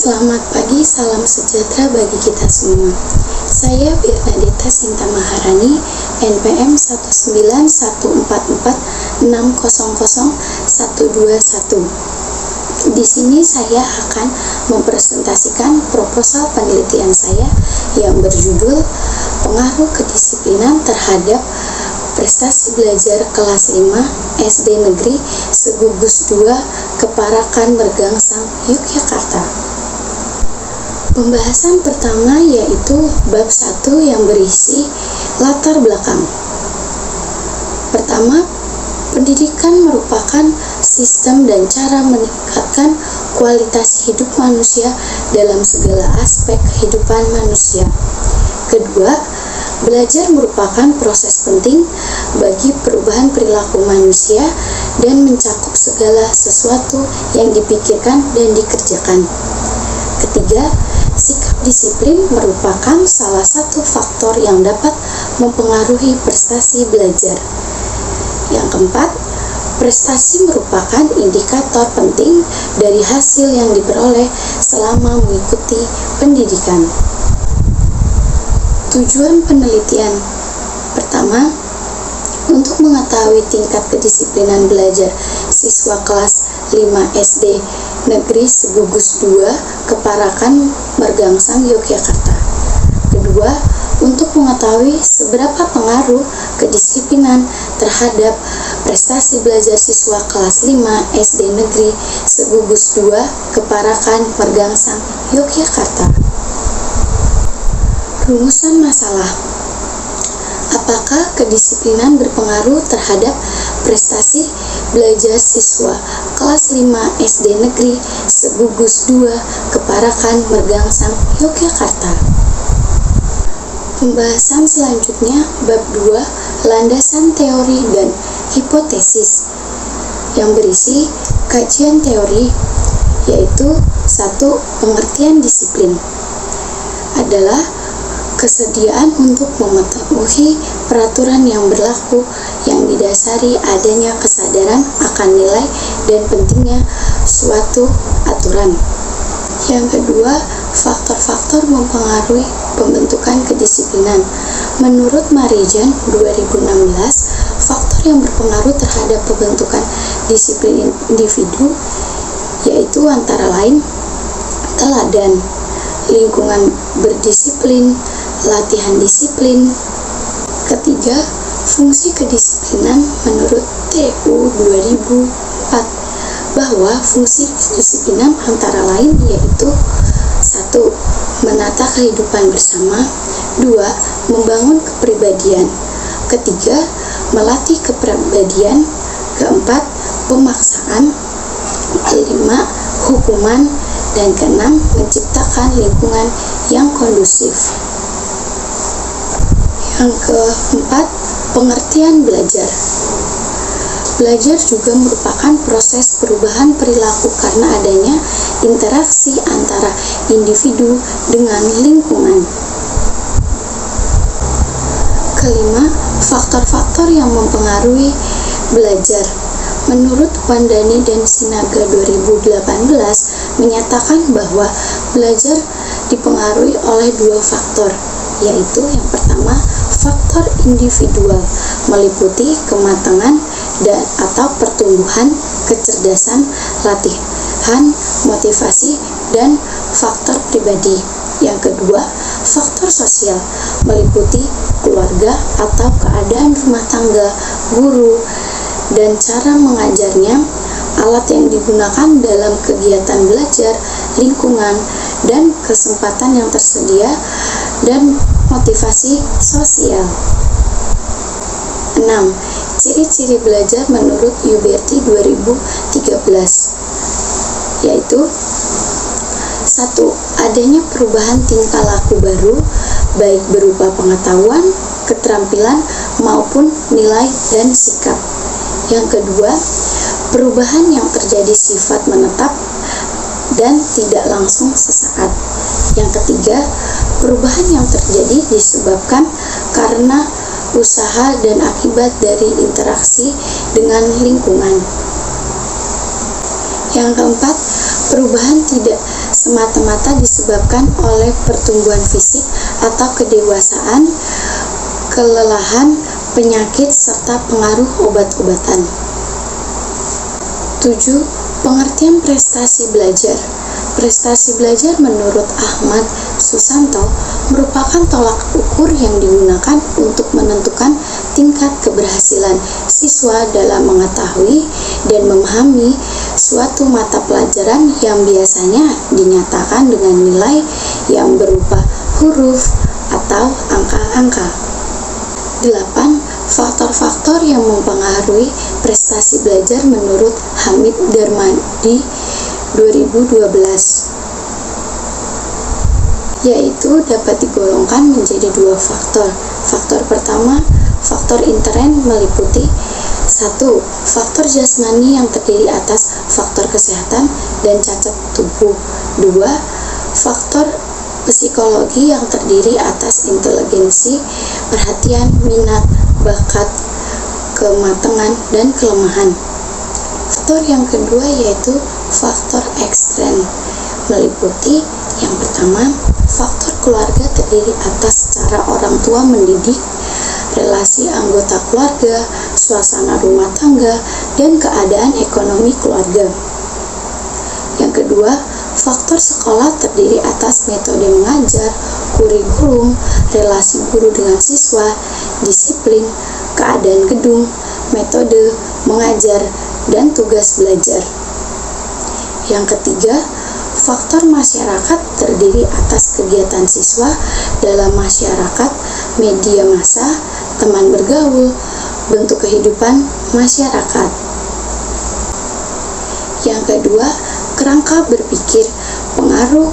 Selamat pagi, salam sejahtera bagi kita semua. Saya Birnadeta Sinta Maharani, NPM 19144600121. Di sini saya akan mempresentasikan proposal penelitian saya yang berjudul Pengaruh Kedisiplinan Terhadap Prestasi Belajar Kelas 5 SD Negeri Segugus 2 Keparakan Mergangsang, Yogyakarta. Pembahasan pertama yaitu bab 1 yang berisi latar belakang. Pertama, pendidikan merupakan sistem dan cara meningkatkan kualitas hidup manusia dalam segala aspek kehidupan manusia. Kedua, belajar merupakan proses penting bagi perubahan perilaku manusia dan mencakup segala sesuatu yang dipikirkan dan dikerjakan. Ketiga, sikap disiplin merupakan salah satu faktor yang dapat mempengaruhi prestasi belajar. Yang keempat, prestasi merupakan indikator penting dari hasil yang diperoleh selama mengikuti pendidikan. Tujuan penelitian pertama, untuk mengetahui tingkat kedisiplinan belajar siswa kelas 5 SD Negeri Segugus 2 Keparakan Mergangsang, Yogyakarta. Kedua, untuk mengetahui seberapa pengaruh kedisiplinan terhadap prestasi belajar siswa kelas 5 SD Negeri Segugus 2 Keparakan Mergangsang, Yogyakarta. Rumusan masalah. Apakah kedisiplinan berpengaruh terhadap prestasi belajar siswa kelas 5 SD Negeri Segugus 2 Keparakan Mergangsang, Yogyakarta? Pembahasan selanjutnya bab 2, landasan teori dan hipotesis, yang berisi kajian teori, yaitu 1. Pengertian disiplin adalah kesediaan untuk memenuhi peraturan yang berlaku yang didasari adanya kesadaran akan nilai dan pentingnya suatu aturan. Yang kedua, faktor-faktor mempengaruhi pembentukan kedisiplinan. Menurut Marijan 2016, faktor yang berpengaruh terhadap pembentukan disiplin individu yaitu antara lain teladan, lingkungan berdisiplin, latihan disiplin. Ketiga, fungsi kedisiplinan menurut TU 2004 bahwa fungsi kedisiplinan antara lain yaitu 1. Menata kehidupan bersama. 2. Membangun kepribadian. Ketiga, melatih kepribadian. Keempat, pemaksaan. Kelima, hukuman. Dan keenam, menciptakan lingkungan yang kondusif. Yang keempat, pengertian belajar. Belajar juga merupakan proses perubahan perilaku karena adanya interaksi antara individu dengan lingkungan. Kelima, faktor-faktor yang mempengaruhi belajar. Menurut Wandani dan Sinaga 2018 menyatakan bahwa belajar dipengaruhi oleh 2 faktor, yaitu yang pertama, faktor individual meliputi kematangan dan atau pertumbuhan, kecerdasan, latihan, motivasi, dan faktor pribadi. Yang kedua, faktor sosial meliputi keluarga atau keadaan rumah tangga, guru, dan cara mengajarnya, alat yang digunakan dalam kegiatan belajar, lingkungan, dan kesempatan yang tersedia, dan motivasi sosial. 6. Ciri-ciri belajar menurut Uberti 2013 yaitu 1. Adanya perubahan tingkah laku baru, baik berupa pengetahuan, keterampilan, maupun nilai dan sikap. Yang kedua, perubahan yang terjadi sifat menetap dan tidak langsung sesaat. Yang ketiga, perubahan yang terjadi disebabkan karena usaha dan akibat dari interaksi dengan lingkungan. Yang keempat, perubahan tidak semata-mata disebabkan oleh pertumbuhan fisik atau kedewasaan, kelelahan, penyakit, serta pengaruh obat-obatan. 7. Pengertian prestasi belajar. Prestasi belajar menurut Ahmad Susanto merupakan tolak ukur yang digunakan untuk menentukan tingkat keberhasilan siswa dalam mengetahui dan memahami suatu mata pelajaran yang biasanya dinyatakan dengan nilai yang berupa huruf atau angka-angka. 8. Faktor-faktor yang mempengaruhi prestasi belajar menurut Hamid Darmadi 2012, yaitu dapat digolongkan menjadi 2 faktor. Faktor pertama, faktor intern meliputi 1. Faktor jasmani yang terdiri atas faktor kesehatan dan cacat tubuh. 2. Faktor psikologi yang terdiri atas inteligensi, perhatian, minat, bakat, kematangan, dan kelemahan. Faktor yang kedua yaitu faktor ekstern, meliputi yang pertama, faktor keluarga terdiri atas cara orang tua mendidik, relasi anggota keluarga, suasana rumah tangga, dan keadaan ekonomi keluarga. Yang kedua, faktor sekolah terdiri atas metode mengajar, kurikulum, relasi guru dengan siswa, disiplin, keadaan gedung, metode mengajar, dan tugas belajar. Yang ketiga, faktor masyarakat terdiri atas kegiatan siswa dalam masyarakat, media massa, teman bergaul, bentuk kehidupan masyarakat. Yang kedua, kerangka berpikir, pengaruh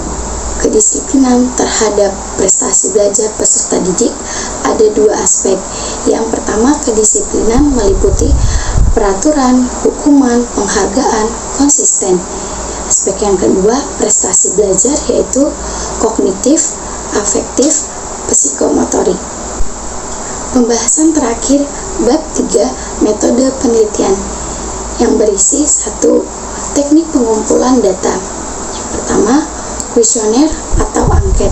kedisiplinan terhadap prestasi belajar peserta didik ada 2 aspek. Yang pertama, kedisiplinan meliputi peraturan, hukuman, penghargaan, konsisten. Aspek yang kedua, prestasi belajar yaitu kognitif, afektif, psikomotorik. Pembahasan terakhir, bab 3, metode penelitian yang berisi 1. Teknik pengumpulan data. Yang pertama, kuesioner atau angket.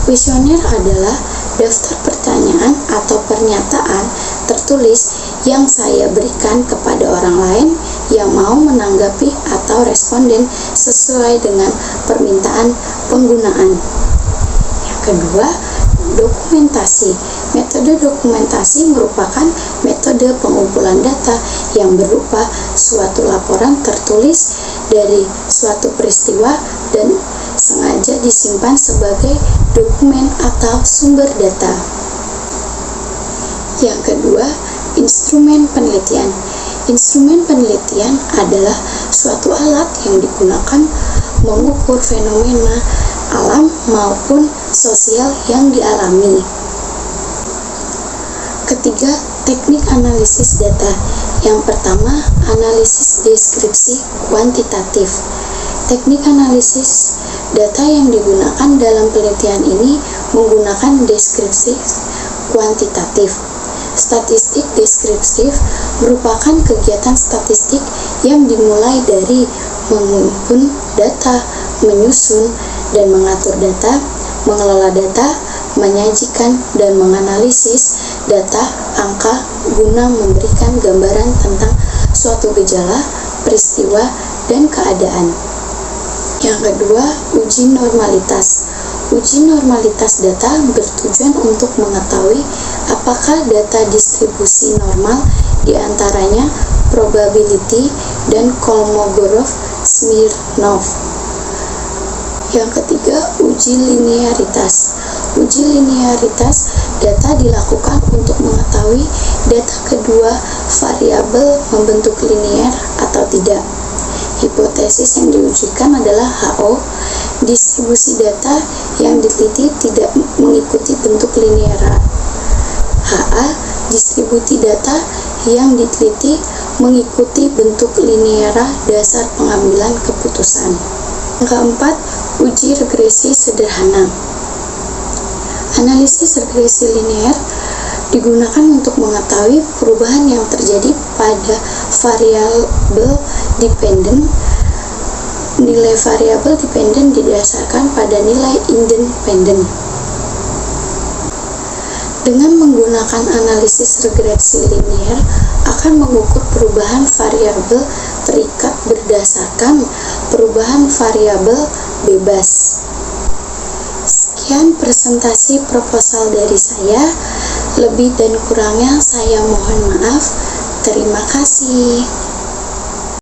Kuesioner adalah daftar pertanyaan atau pernyataan tertulis yang saya berikan kepada orang lain yang mau menanggapi atau responden sesuai dengan permintaan penggunaan. Yang kedua, dokumentasi. Metode dokumentasi merupakan metode pengumpulan data yang berupa suatu laporan tertulis dari suatu peristiwa dan sengaja disimpan sebagai dokumen atau sumber data. Yang kedua, instrumen penelitian. Instrumen penelitian adalah suatu alat yang digunakan mengukur fenomena alam maupun sosial yang dialami. Ketiga, teknik analisis data. Yang pertama, analisis deskripsi kuantitatif. Teknik analisis data yang digunakan dalam penelitian ini menggunakan deskripsi kuantitatif. Statistik deskriptif merupakan kegiatan statistik yang dimulai dari menghimpun data, menyusun dan mengatur data, mengelola data, menyajikan dan menganalisis data angka guna memberikan gambaran tentang suatu gejala, peristiwa, dan keadaan. Yang kedua, uji normalitas. Uji normalitas data bertujuan untuk mengetahui apakah data distribusi normal, diantaranya probability dan Kolmogorov-Smirnov. Yang ketiga, uji linearitas. Uji linearitas data dilakukan untuk mengetahui data kedua variabel membentuk linear atau tidak. Hipotesis yang diujikan adalah HO, distribusi data yang diteliti tidak mengikuti bentuk linear. HA, distribusi data yang diteliti mengikuti bentuk linear dasar pengambilan keputusan. Yang keempat, uji regresi sederhana. Analisis regresi linear digunakan untuk mengetahui perubahan yang terjadi pada variabel dependent Nilai variabel dependen didasarkan pada nilai independen. Dengan menggunakan analisis regresi linier, akan mengukur perubahan variabel terikat berdasarkan perubahan variabel bebas. Sekian presentasi proposal dari saya. Lebih dan kurangnya saya mohon maaf. Terima kasih.